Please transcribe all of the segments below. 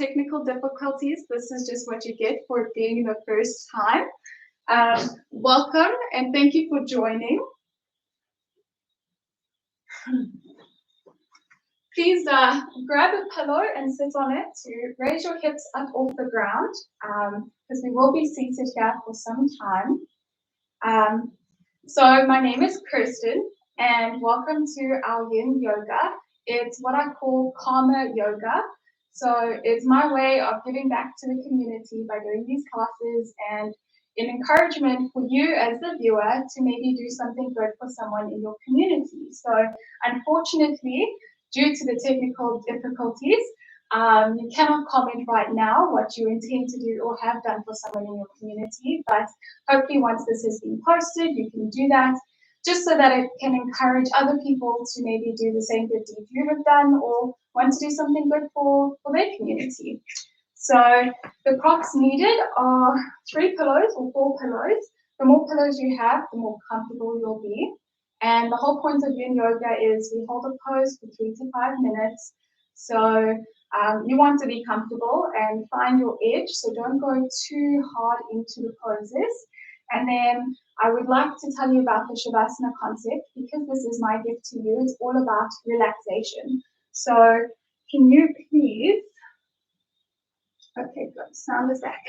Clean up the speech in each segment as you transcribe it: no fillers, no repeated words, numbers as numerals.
technical difficulties. This is just what you get for it being the first time. Welcome and thank you for joining. Please grab a pillow and sit on it to raise your hips up off the ground because we will be seated here for some time. So my name is Kirsten and welcome to our Yin Yoga. It's what I call calmer yoga. So it's my way of giving back to the community by doing these classes and an encouragement for you as the viewer to maybe do something good for someone in your community. So unfortunately, due to the technical difficulties, you cannot comment right now what you intend to do or have done for someone in your community, but hopefully once this has been posted, you can do that just so that it can encourage other people to maybe do the same good deed you have done or want to do something good for their community. So the props needed are 3 pillows or 4 pillows. The more pillows you have, the more comfortable you'll be. And the whole point of Yin Yoga is we hold a pose for 3 to 5 minutes. So you want to be comfortable and find your edge. So don't go too hard into the poses. And then I would like to tell you about the Shavasana concept because this is my gift to you. It's all about relaxation. So can you please, okay, good, sound is back.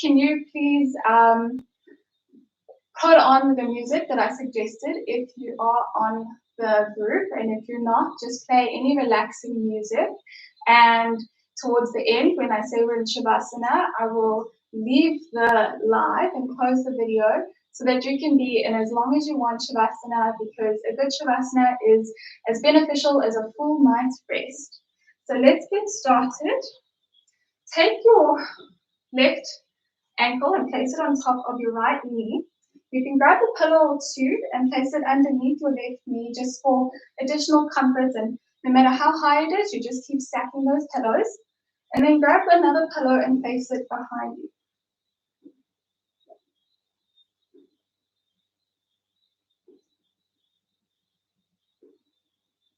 Can you please put on the music that I suggested if you are on the group, and if you're not, just play any relaxing music. And towards the end, when I say we're in Shavasana, I will leave the live and close the video so that you can be in as long as you want Shavasana, because a good Shavasana is as beneficial as a full night's rest. So let's get started. Take your left ankle and place it on top of your right knee. You can grab a pillow or two and place it underneath your left knee just for additional comfort, and no matter how high it is, you just keep stacking those pillows. And then grab another pillow and place it behind you.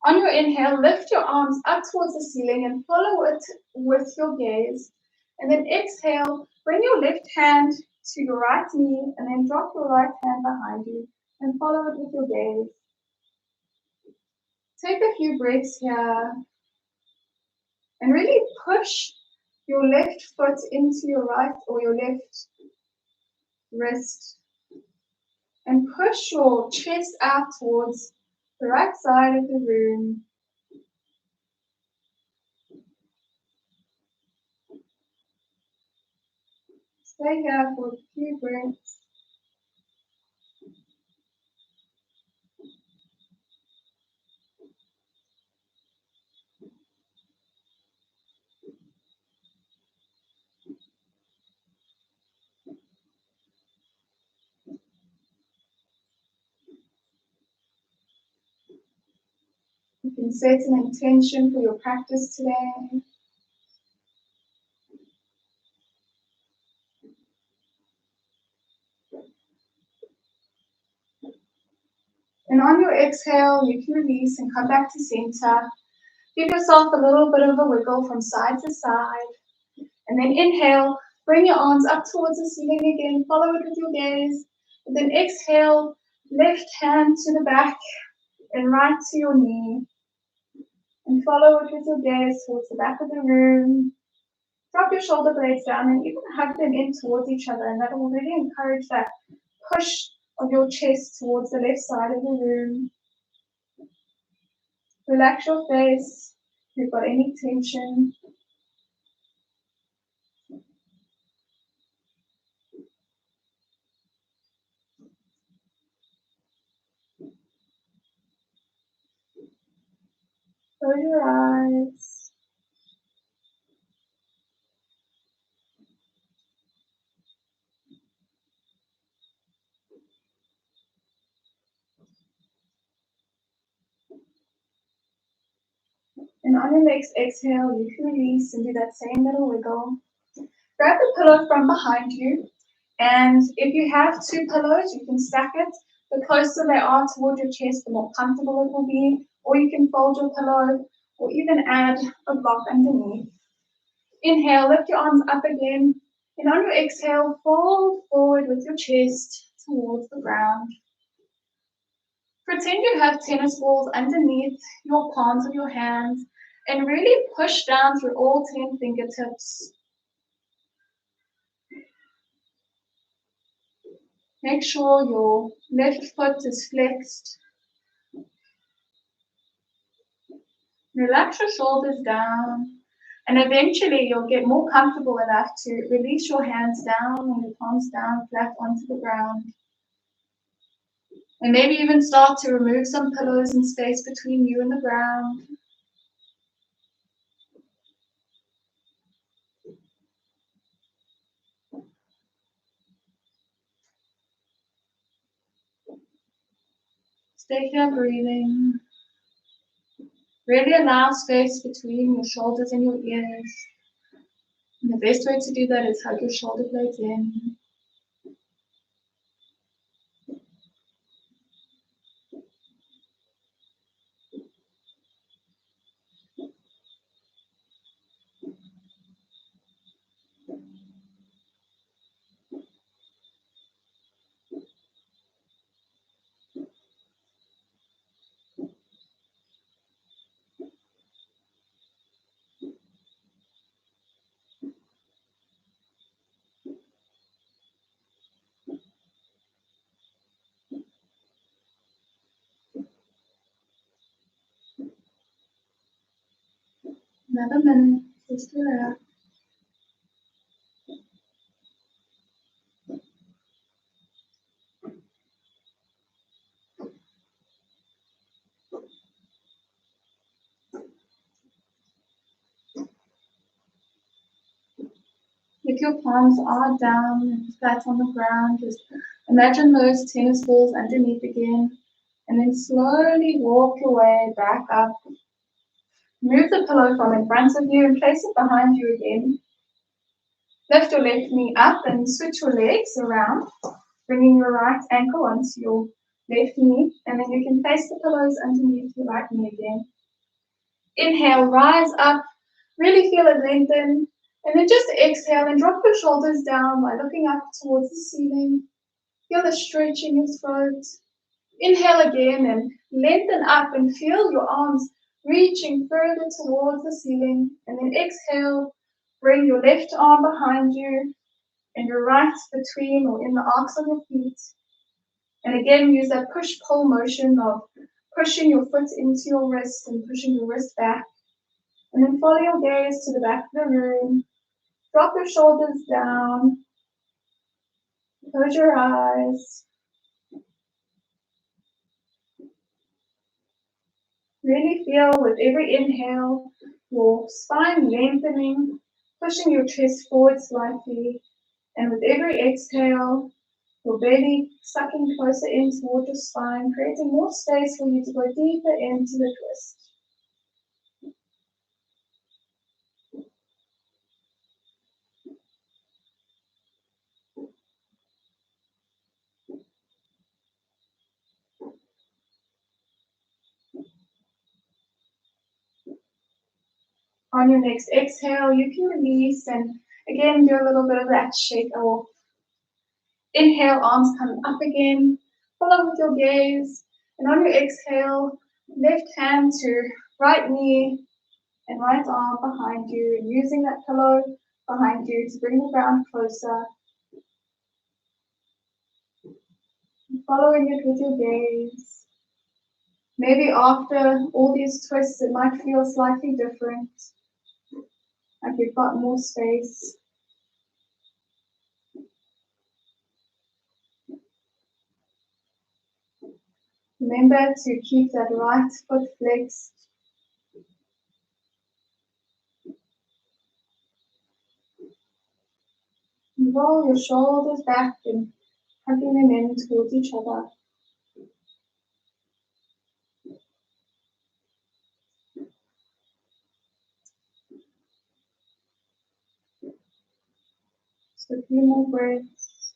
On your inhale, lift your arms up towards the ceiling and follow it with your gaze. And then exhale, bring your left hand to your right knee and then drop your right hand behind you and follow it with your gaze. Take a few breaths here and really push your left foot into your right or your left wrist and push your chest out towards the right side of the room. Stay here for a few breaths. You can set an intention for your practice today. And on your exhale, you can release and come back to center. Give yourself a little bit of a wiggle from side to side. And then inhale, bring your arms up towards the ceiling again, follow it with your gaze. And then exhale, left hand to the back and right to your knee. And follow it with your gaze towards the back of the room. Drop your shoulder blades down and even hug them in towards each other, and that will really encourage that push of your chest towards the left side of the room. Relax your face if you've got any tension. Close your eyes. And on your next exhale, you can release and do that same little wiggle. Grab the pillow from behind you, and if you have 2 pillows, you can stack it. The closer they are towards your chest, the more comfortable it will be, or you can fold your pillow, or even add a block underneath. Inhale, lift your arms up again. And on your exhale, fold forward with your chest towards the ground. Pretend you have tennis balls underneath your palms of your hands and really push down through all 10 fingertips. Make sure your left foot is flexed. Relax your shoulders down, and eventually you'll get more comfortable enough to release your hands down and your palms down flat onto the ground. And maybe even start to remove some pillows and space between you and the ground. Stay here breathing. Really allow space between your shoulders and your ears. And the best way to do that is hug your shoulder blades in. Another minute, just relax. If your palms are down and flat on the ground, just imagine those tennis balls underneath again, and then slowly walk your way back up. Move the pillow from in front of you and place it behind you again. Lift your left knee up and switch your legs around, bringing your right ankle onto your left knee, and then you can place the pillows underneath your right knee again. Inhale, rise up, really feel it lengthen, and then just exhale and drop your shoulders down by looking up towards the ceiling. Feel the stretch in your throat. Inhale again and lengthen up and feel your arms reaching further towards the ceiling. And then exhale, bring your left arm behind you and your right between or in the arcs of your feet. And again, use that push-pull motion of pushing your foot into your wrist and pushing your wrist back. And then follow your gaze to the back of the room. Drop your shoulders down. Close your eyes. Really feel with every inhale, your spine lengthening, pushing your chest forward slightly. And with every exhale, your belly sucking closer in towards your spine, creating more space for you to go deeper into the twist. On your next exhale, you can release and again do a little bit of that shake off. Inhale, arms come up again. Follow with your gaze. And on your exhale, left hand to right knee and right arm behind you, and using that pillow behind you to bring the ground closer. Following it with your gaze. Maybe after all these twists, it might feel slightly different, like you've got more space. Remember to keep that right foot flexed. Roll your shoulders back and hugging them in towards each other. So a few more breaths.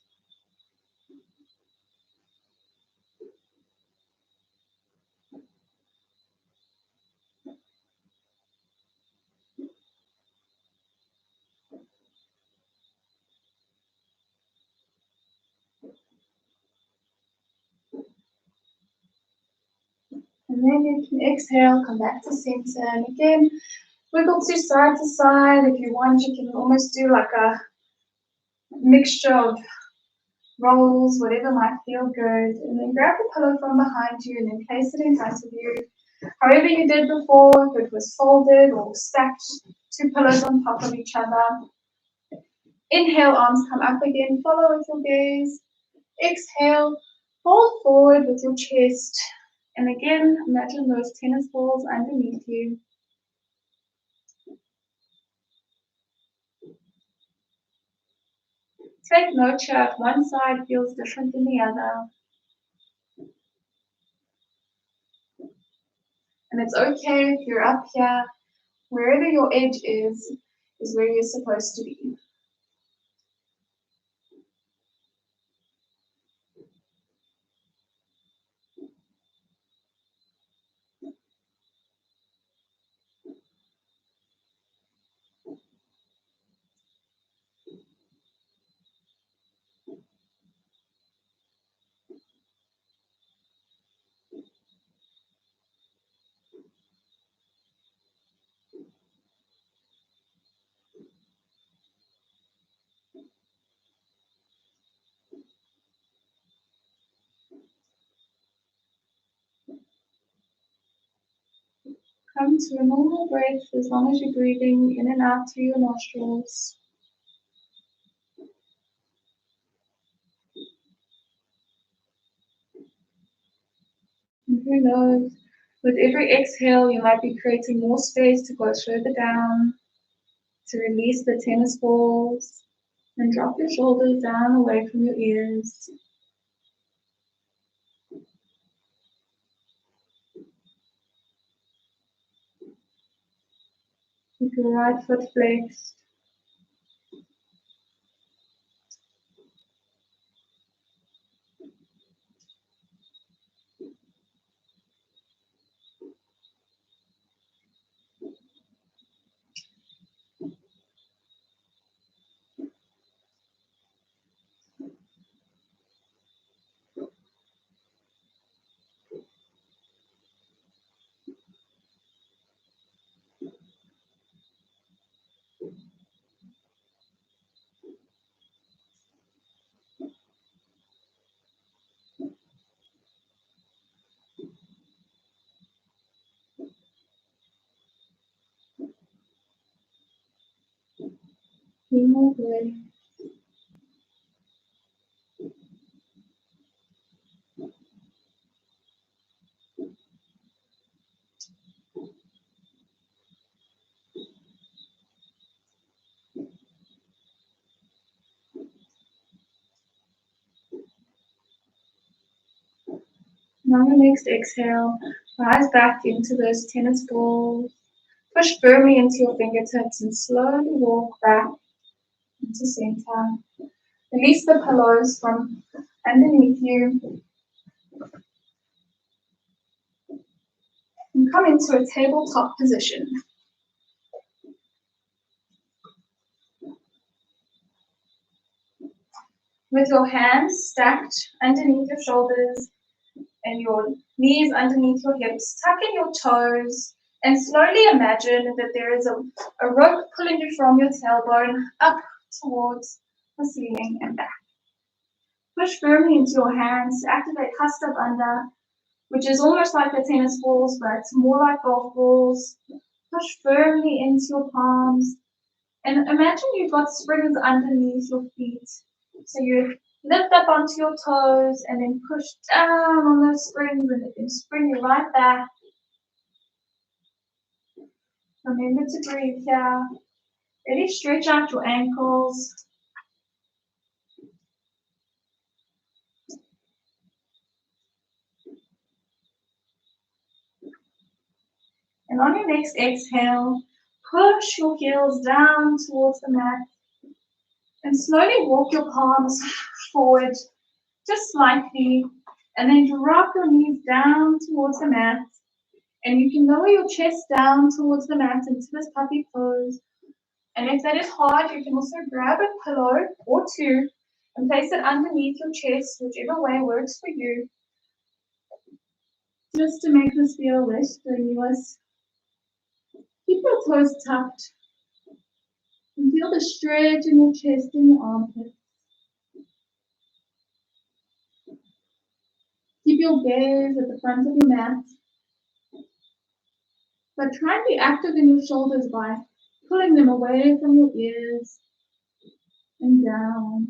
And then you can exhale, come back to center, and again, wiggle to side to side. If you want, you can almost do like a mixture of rolls, whatever might feel good. And then grab the pillow from behind you and then place it in front of you. However you did before, if it was folded or stacked, two pillows on top of each other. Inhale, arms come up again, follow with your gaze. Exhale, fold forward with your chest. And again, imagine those tennis balls underneath you. Take note here if one side feels different than the other. And it's okay if you're up here. Wherever your edge is where you're supposed to be. Come to a normal breath as long as you're breathing in and out through your nostrils. And who knows, with every exhale, you might be creating more space to go further down, to release the tennis balls, and drop your shoulders down away from your ears. Keep your right foot flexed. One more breath. Now the next exhale, rise back into those tennis balls. Push firmly into your fingertips and slowly walk back into center. Release the pillows from underneath you and come into a tabletop position. With your hands stacked underneath your shoulders and your knees underneath your hips, tuck in your toes and slowly imagine that there is a rope pulling you from your tailbone up towards the ceiling and back. Push firmly into your hands to activate Hasta Bandha, which is almost like the tennis balls, but more like golf balls. Push firmly into your palms and imagine you've got springs underneath your feet. So you lift up onto your toes and then push down on those springs and it can spring you right back. Remember to breathe here. Really stretch out your ankles. And on your next exhale, push your heels down towards the mat and slowly walk your palms forward just slightly and then drop your knees down towards the mat. And you can lower your chest down towards the mat into this puppy pose. And if that is hard, you can also grab a pillow or two and place it underneath your chest, whichever way works for you. Just to make this feel less strenuous, keep your toes tucked and feel the stretch in your chest and your armpits. Keep your gaze at the front of your mat, but try and be active in your shoulders by pulling them away from your ears and down.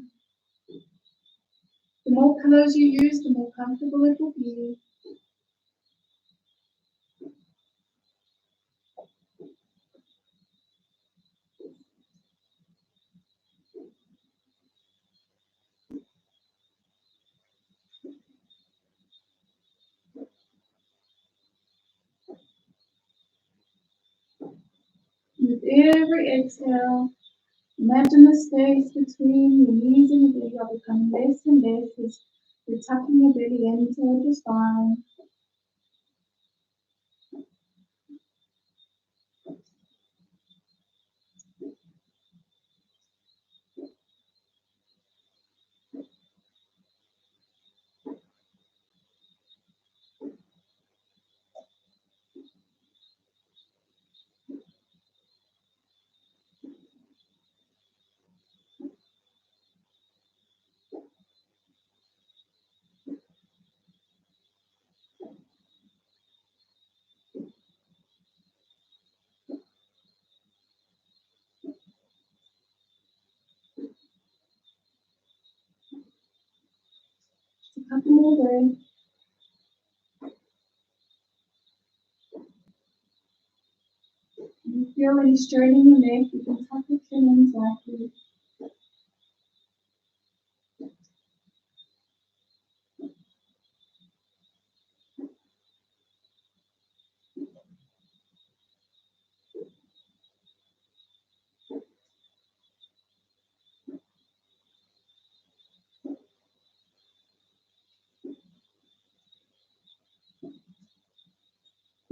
The more pillows you use, the more comfortable it will be. With every exhale, imagine the space between your knees and your belly are becoming less and less as you're tucking your belly in toward your spine. A couple more breaths. If you feel any strain in your neck, you can tuck your chin in slightly.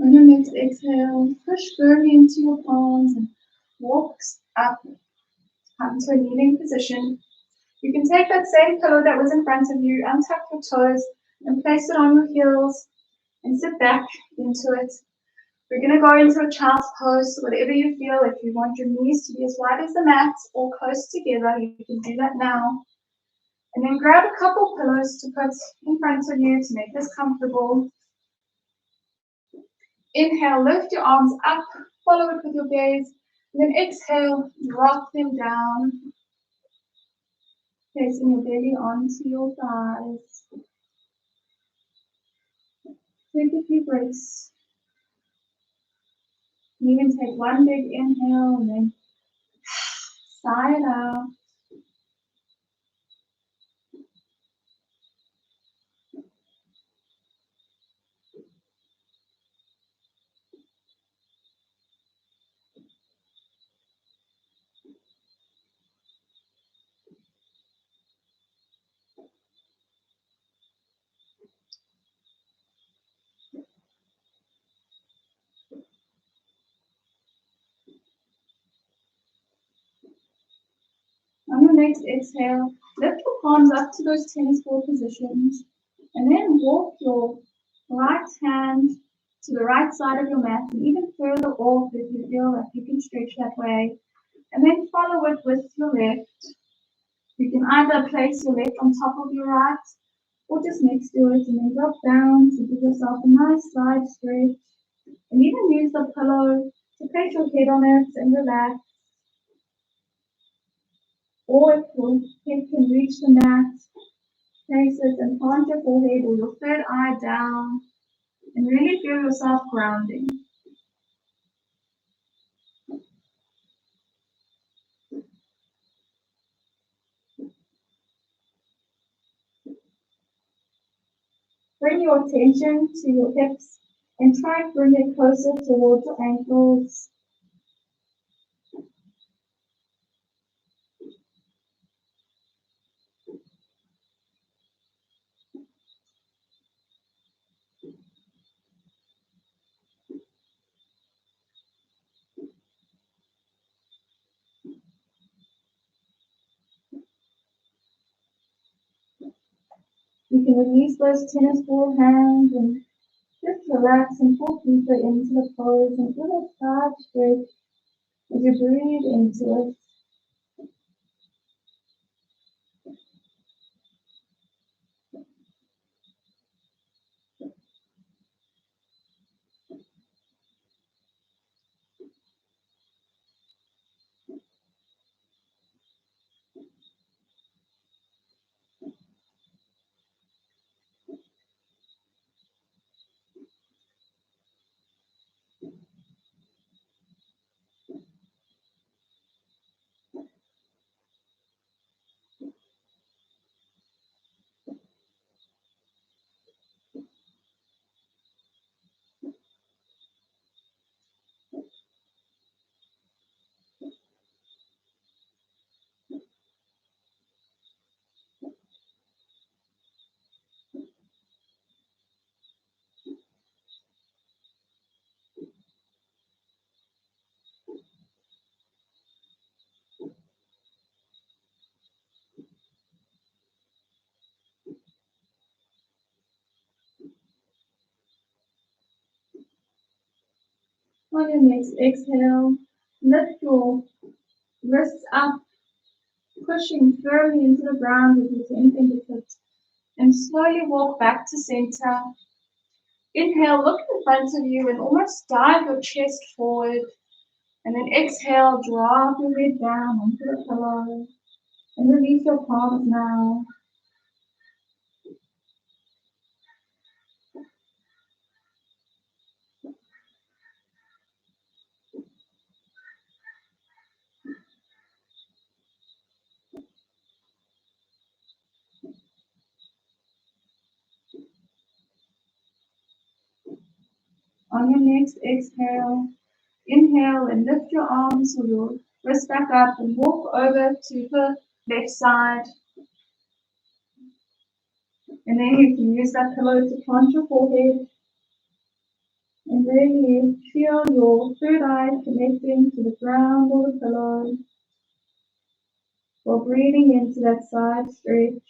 On your next exhale, push firmly into your palms and walk up, come to a kneeling position. You can take that same pillow that was in front of you, untuck your toes, and place it on your heels and sit back into it. We're going to go into a child's pose, so whatever you feel. If you want your knees to be as wide as the mat or close together, you can do that now. And then grab a couple pillows to put in front of you to make this comfortable. Inhale, lift your arms up, follow it with your gaze, and then exhale, drop them down, placing your belly onto your thighs. Take a few breaths. You can take one big inhale and then sigh it out. On your next exhale, lift your palms up to those tennis ball positions, and then walk your right hand to the right side of your mat and even further off if you feel like you can stretch that way. And then follow it with your left. You can either place your left on top of your right or just next to it and then drop down to give yourself a nice side stretch. And even use the pillow to place your head on it and relax. Or if your head can reach the mat, place it and plant your forehead or your third eye down and really feel yourself grounding. Bring your attention to your hips and try to bring it closer towards your ankles. You can release those tennis ball hands and just Relax and pull deeper into the pose and feel that side stretch as you breathe into it. On your next exhale, lift your wrists up, pushing firmly into the ground with your 10 fingertips, and slowly walk back to center. Inhale, look in front of you and almost dive your chest forward. And then exhale, drop your head down onto the pillow and release your palms now. On your next exhale, inhale and lift your arms or your wrists back up and walk over to the left side. And then you can use that pillow to plant your forehead. And really feel your third eye connecting to the ground or the pillow. While breathing into that side stretch.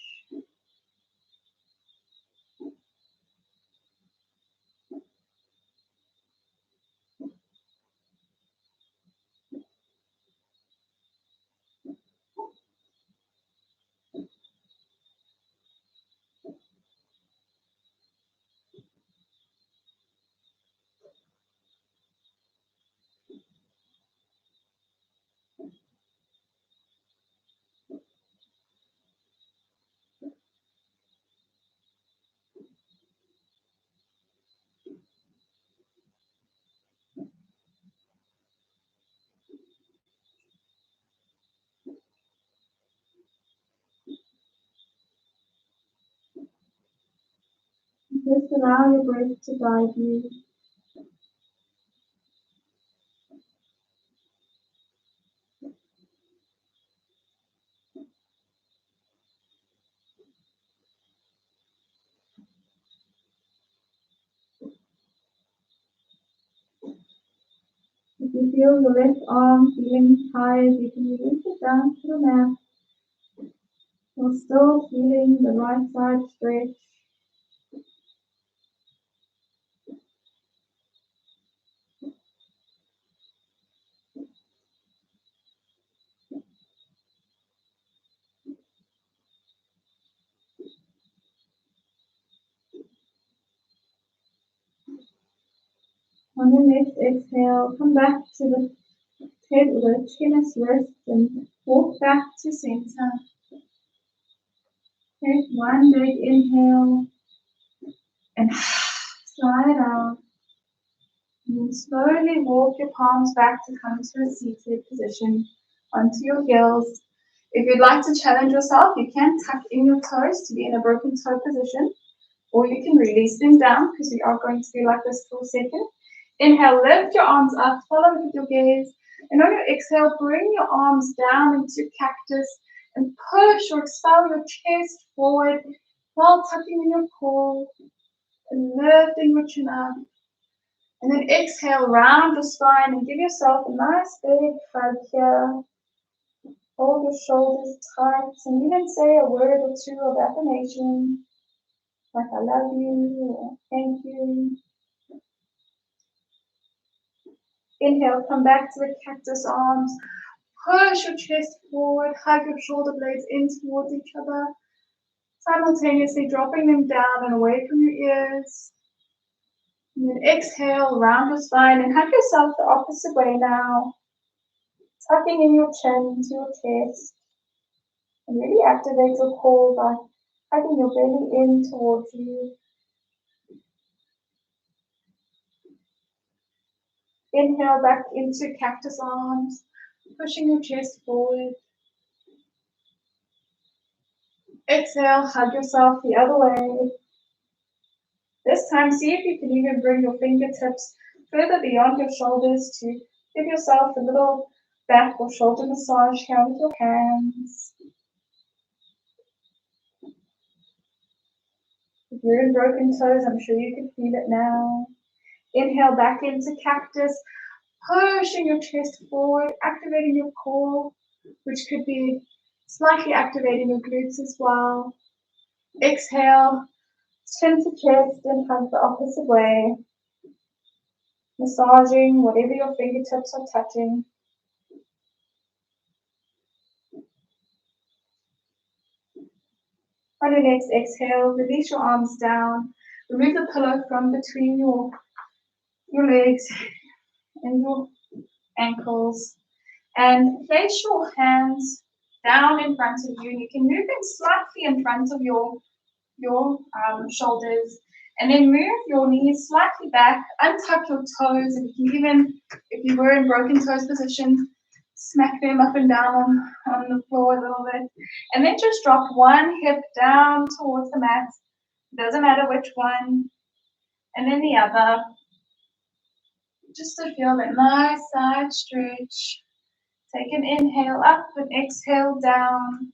Just allow your breath to guide you. If you feel your left arm feeling tired, you can release it down to the mat. While still feeling the right side stretch. On your next exhale, come back to the tennis wrist and walk back to center. Take one big inhale and slide out. And slowly walk your palms back to come to a seated position onto your heels. If you'd like to challenge yourself, you can tuck in your toes to be in a broken toe position, or you can release them down because we are going to be like this for a second. Inhale, lift your arms up, follow with your gaze, and on your exhale, bring your arms down into cactus and push or expel your chest forward while tucking in your core and lifting your chin up. And then exhale, round your spine and give yourself a nice big hug here. Hold your shoulders tight and even say a word or two of affirmation, like I love you or thank you. Inhale, come back to the cactus arms. Push your chest forward, hug your shoulder blades in towards each other, simultaneously dropping them down and away from your ears. And then exhale, round your spine and hug yourself the opposite way now. Tucking in your chin into your chest. And really activate your core by hugging your belly in towards you. Inhale back into cactus arms, pushing your chest forward. Exhale, hug yourself the other way. This time, see if you can even bring your fingertips further beyond your shoulders to give yourself a little back or shoulder massage here with your hands. If you're in broken toes, I'm sure you can feel it now. Inhale back into cactus, pushing your chest forward, activating your core, which could be slightly activating your glutes as well. Exhale, chin to chest and hug the opposite way. Massaging whatever your fingertips are touching. On your next exhale, release your arms down. Remove the pillow from between your legs and your ankles. And place your hands down in front of you. And you can move them slightly in front of your shoulders. And then move your knees slightly back, untuck your toes, and you can even, if you were in broken toes position, smack them up and down on the floor a little bit. And then just drop one hip down towards the mat. Doesn't matter which one. And then the other. Just to feel that nice side stretch. Take an inhale up and exhale down.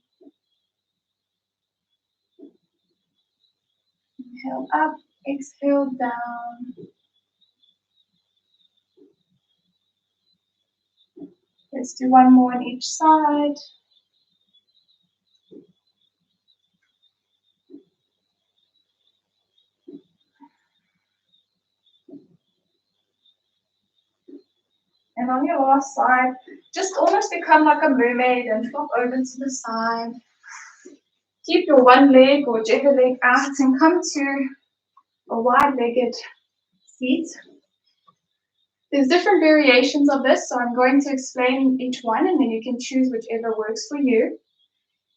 Inhale up, exhale down. Let's do one more on each side. And on your last side, just almost become like a mermaid and flop over to the side. Keep your one leg or whichever leg out and come to a wide-legged seat. There's different variations of this, so I'm going to explain each one and then you can choose whichever works for you.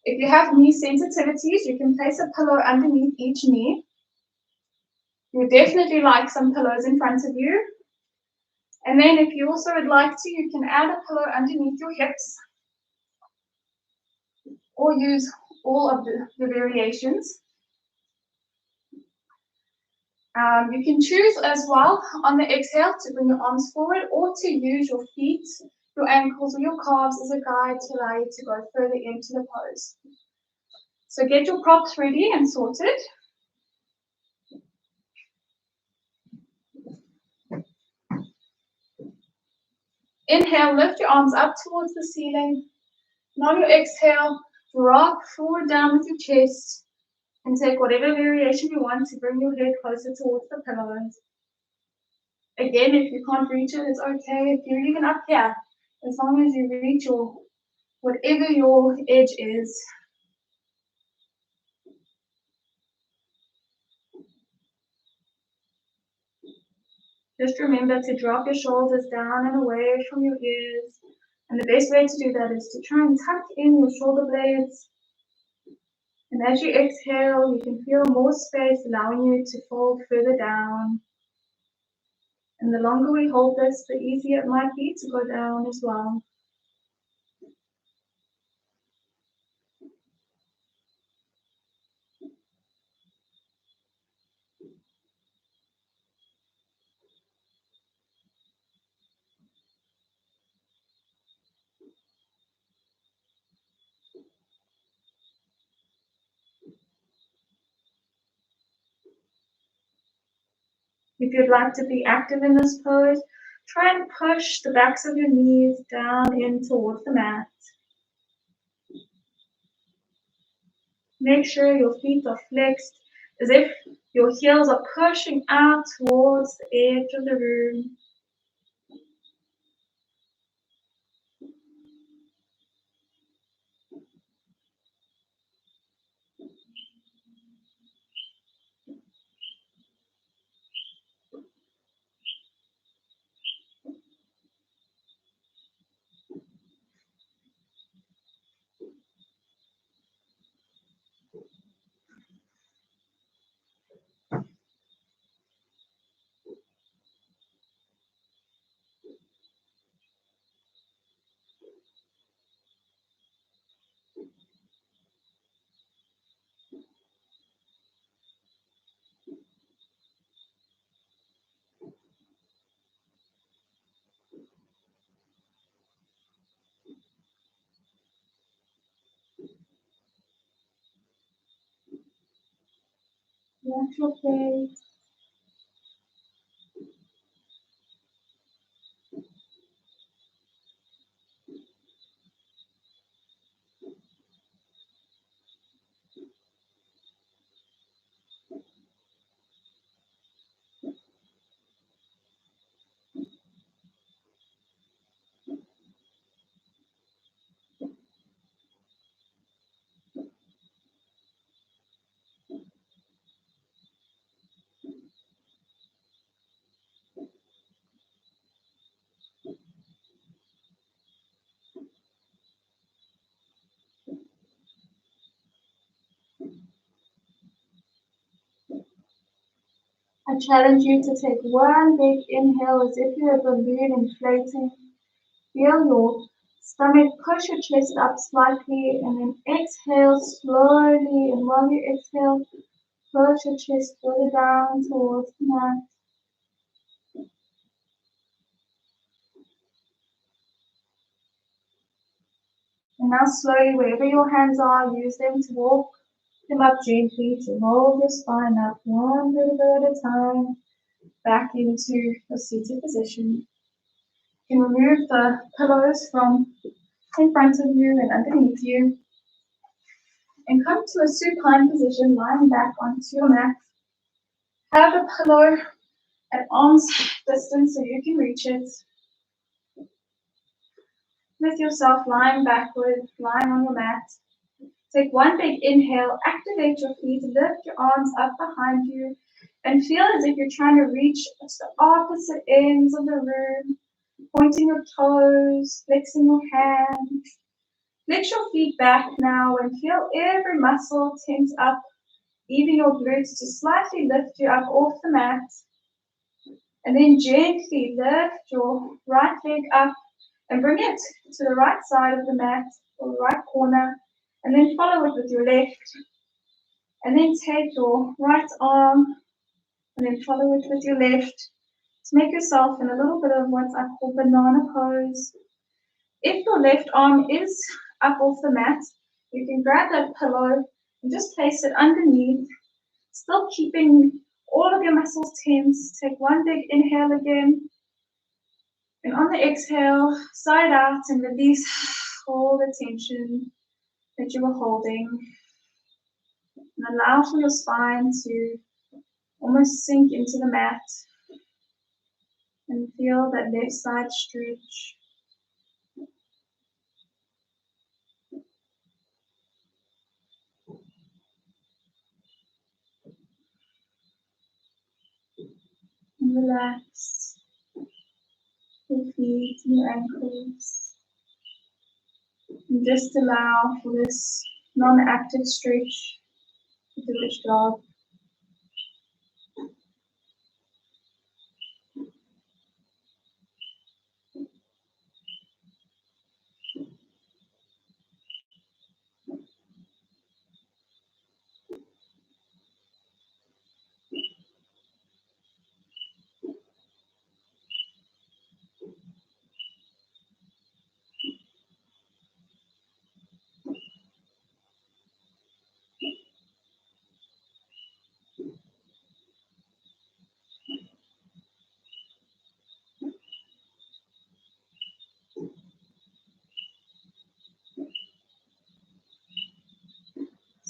If you have knee sensitivities, you can place a pillow underneath each knee. You would definitely like some pillows in front of you. And then if you also would like to, you can add a pillow underneath your hips or use all of the variations. You can choose as well on the exhale to bring your arms forward or to use your feet, your ankles or your calves as a guide to allow you to go further into the pose. So get your props ready and sorted. Inhale, lift your arms up towards the ceiling. And on your exhale, drop forward down with your chest and take whatever variation you want to bring your head closer towards the pillows. Again, if you can't reach it, it's okay. If you're even up here, as long as you reach your whatever your edge is. Just remember to drop your shoulders down and away from your ears. And the best way to do that is to try and tuck in your shoulder blades. And as you exhale, you can feel more space allowing you to fold further down. And the longer we hold this, the easier it might be to go down as well. If you'd like to be active in this pose, try and push the backs of your knees down in towards the mat. Make sure your feet are flexed as if your heels are pushing out towards the edge of the room. Relax your face. I challenge you to take one big inhale as if you're a balloon inflating. Feel your stomach, push your chest up slightly, and then exhale slowly. And while you exhale, push your chest further down towards the mat. And now slowly, wherever your hands are, use them to walk them up gently to roll your spine up one little bit at a time, back into your seated position. You can remove the pillows from in front of you and underneath you, and come to a supine position, lying back onto your mat. Have a pillow at arm's distance so you can reach it. With yourself lying backward, lying on your mat. Take one big inhale, activate your feet, lift your arms up behind you, and feel as if you're trying to reach the opposite ends of the room, pointing your toes, flexing your hands. Flex your feet back now and feel every muscle tense up, even your glutes to slightly lift you up off the mat. And then gently lift your right leg up and bring it to the right side of the mat or the right corner, and then follow it with your left. And then take your right arm and then follow it with your left to make yourself in a little bit of what I call banana pose. If your left arm is up off the mat, you can grab that pillow and just place it underneath, still keeping all of your muscles tense. Take one big inhale again. And on the exhale, side out and release all the tension that you were holding. And allow for your spine to almost sink into the mat and feel that left side stretch. And relax your feet and your ankles. And just allow for this non-active stretch to do its job.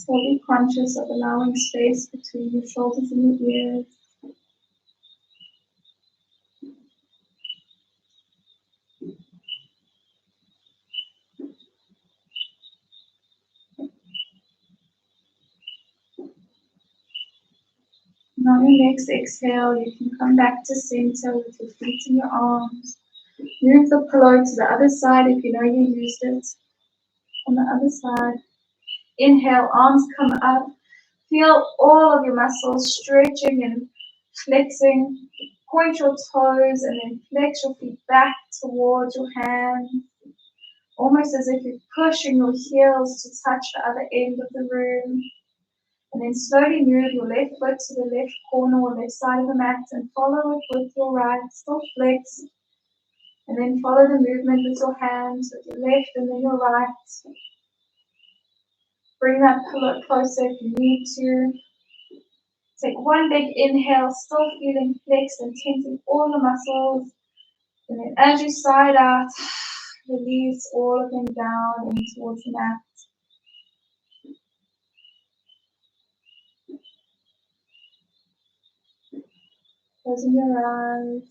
So be conscious of allowing space between your shoulders and your ears. And on your next exhale, you can come back to center with your feet and your arms. Move the pillow to the other side if you know you used it. On the other side. Inhale, arms come up. Feel all of your muscles stretching and flexing. Point your toes and then flex your feet back towards your hands. Almost as if you're pushing your heels to touch the other end of the room. And then slowly move your left foot to the left corner or left side of the mat and follow it with your right. Still flex. And then follow the movement with your hands, with your left and then your right. Bring that pillow closer if you need to. Take one big inhale, still feeling flexed and tensing all the muscles. And then as you side out, release all of them down in towards the mat. Closing your eyes.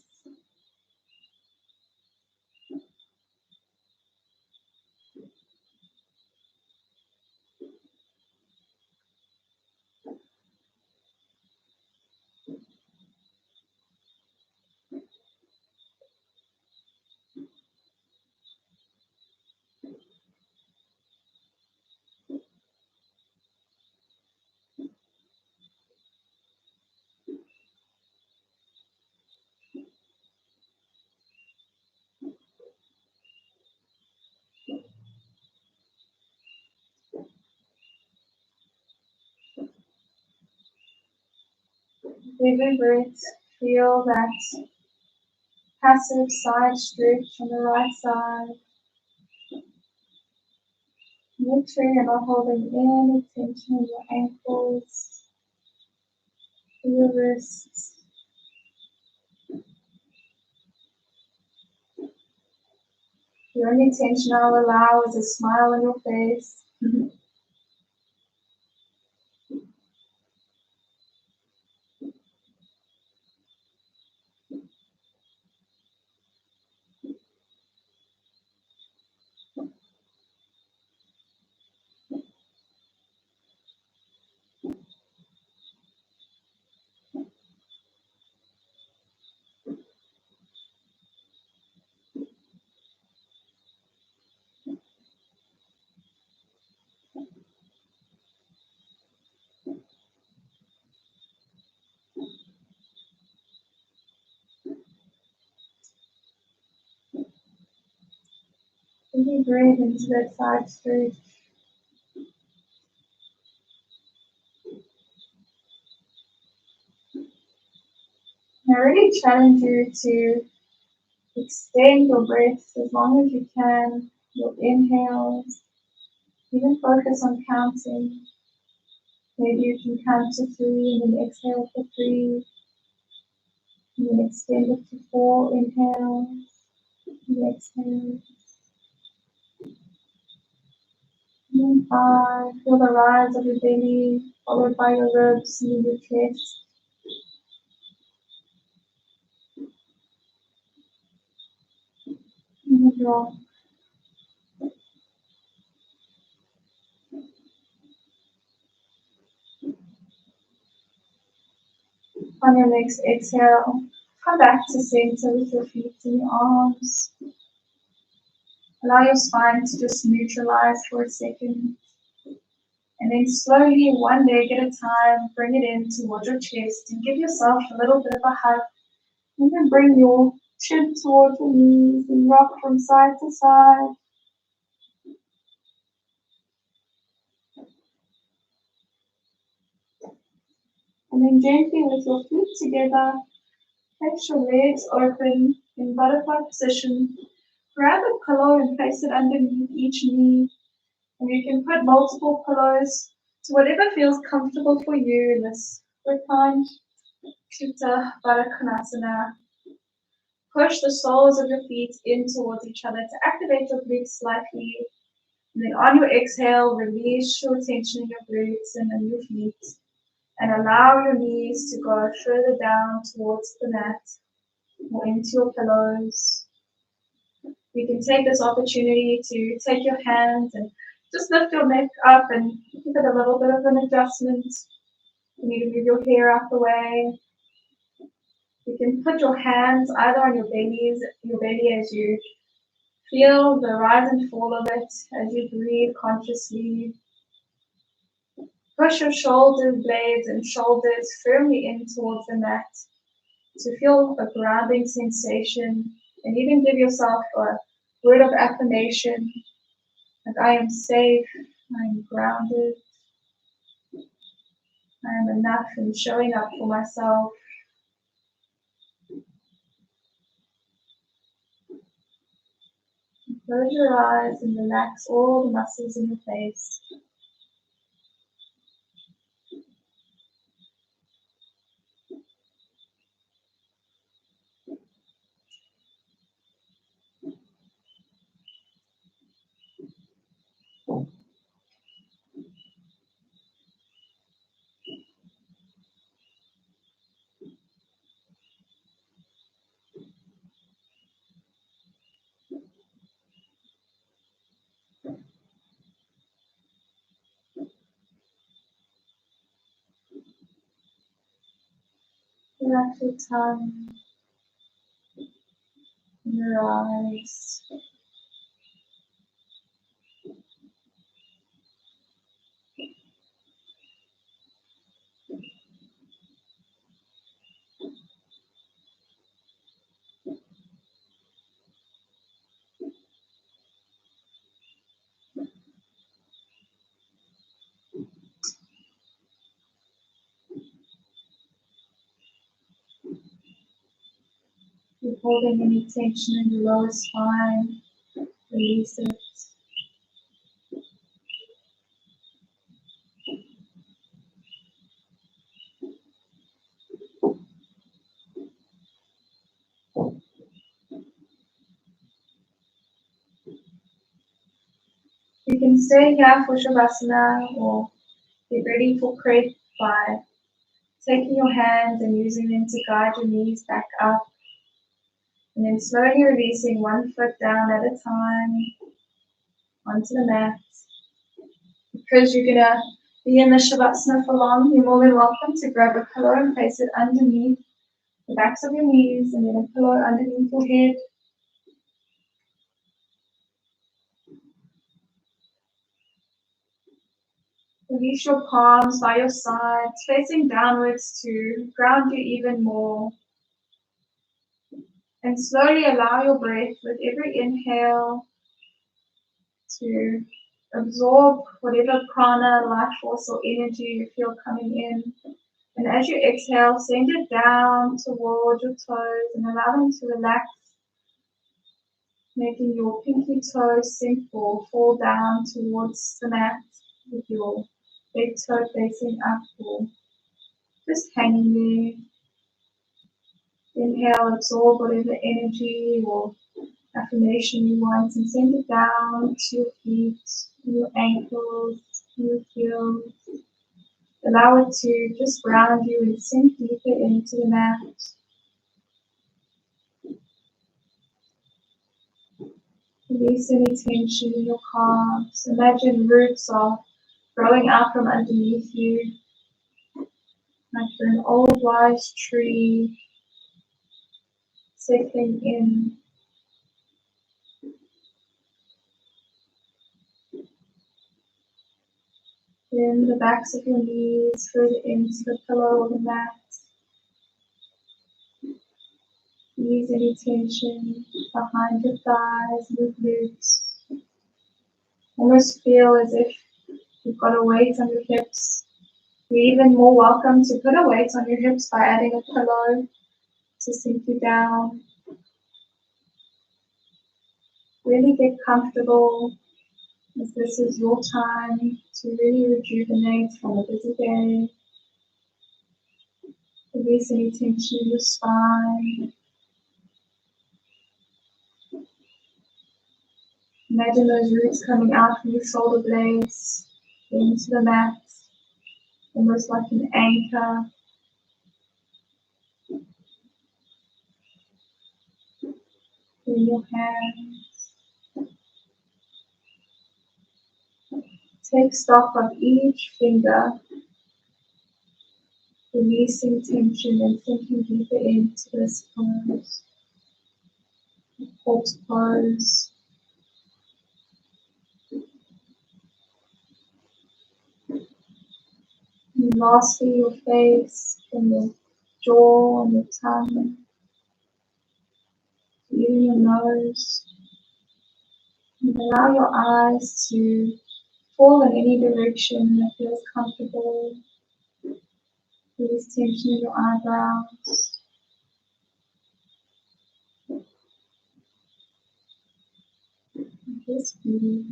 Every breath, feel that passive side stretch on the right side. Make sure you're not holding any tension in your ankles, your wrists. The only tension I'll allow is a smile on your face. Really breathe into that side stretch. I really challenge you to extend your breath as long as you can, your inhales. Even focus on counting. Maybe you can count to 3 and then exhale for 3. And then extend it to 4 inhales and exhale. And then 5. Feel the rise of your belly, followed by your ribs and your chest. And then drop. On your next exhale, come back to center with your feet and your arms. Allow your spine to just neutralize for a second. And then slowly, one leg at a time, bring it in towards your chest and give yourself a little bit of a hug. You can bring your chin towards your knees and rock from side to side. And then gently with your feet together, place your legs open in butterfly position. Grab a pillow and place it underneath each knee. And you can put multiple pillows to whatever feels comfortable for you in this reclined Chitta Baddha Konasana. Push the soles of your feet in towards each other to activate your glutes slightly. And then on your exhale, release your tension in your glutes and in your feet. And allow your knees to go further down towards the mat or into your pillows. You can take this opportunity to take your hands and just lift your neck up and give it a little bit of an adjustment. You need to move your hair out the way. You can put your hands either on your belly as you feel the rise and fall of it as you breathe consciously. Push your shoulder blades and shoulders firmly in towards the mat to feel a grounding sensation, and even give yourself a word of affirmation like I am safe, I am grounded, I am enough in showing up for myself. Close your eyes and relax all the muscles in your face. relax your tongue and your eyes. If you're holding any tension in your lower spine, release it. You can stay here for Shavasana or get ready for Kriyat by taking your hands and using them to guide your knees back up, and then slowly releasing one foot down at a time onto the mat. Because you're going to be in the Shavasana for long, you're more than welcome to grab a pillow and place it underneath the backs of your knees, and then a pillow underneath your head. Release your palms by your sides, facing downwards to ground you even more. And slowly allow your breath with every inhale to absorb whatever prana, life force or energy you feel coming in. And as you exhale, send it down towards your toes and allow them to relax, making your pinky toes sink or fall down towards the mat with your big toe facing up or just hanging there. Inhale, absorb whatever energy or affirmation you want and send it down to your feet, your ankles, your heels. Allow it to just ground you and sink deeper into the mat. Release any tension in your calves. Imagine roots are growing out from underneath you, like you're an old wise tree settling in. Then the backs of your knees further into the pillow or the mat. Ease any tension behind your thighs and your glutes. Almost feel as if you've got a weight on your hips. You're even more welcome to put a weight on your hips by adding a pillow to sink you down. Really get comfortable, as this is your time to really rejuvenate from a busy day. Release any tension in your spine. Imagine those roots coming out from your shoulder blades into the mat, almost like an anchor. In your hands. Take stock of each finger, releasing tension and sinking deeper into this pose. Corpse pose. And lastly, your face and your jaw and your tongue, even your nose. And allow your eyes to fall in any direction that feels comfortable. Release tension in your eyebrows. And just breathe.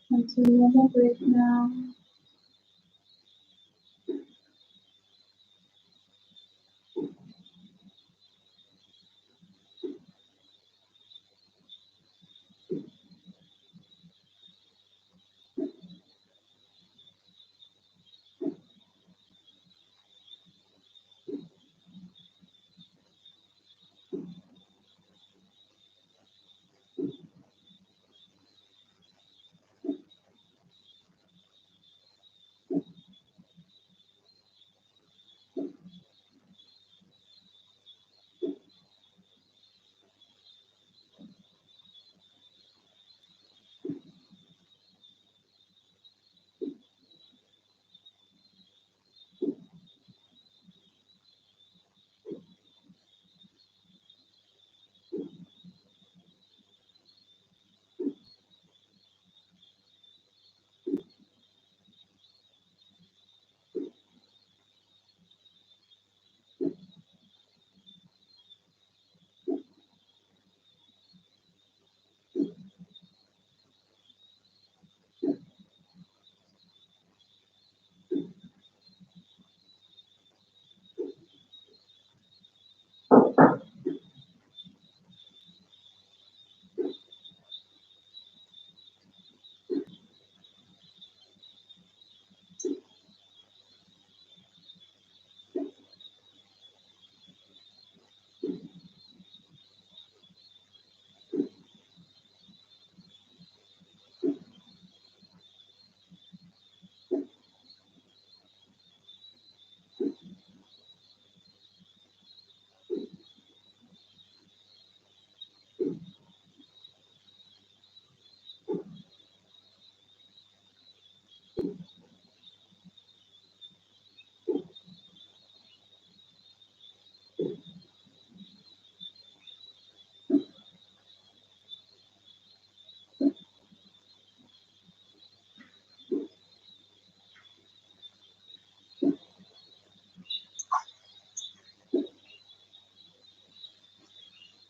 Continue normal breath now.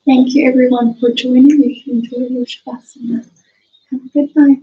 Thank you everyone for joining. You can enjoy your Shavasana. Have a good night.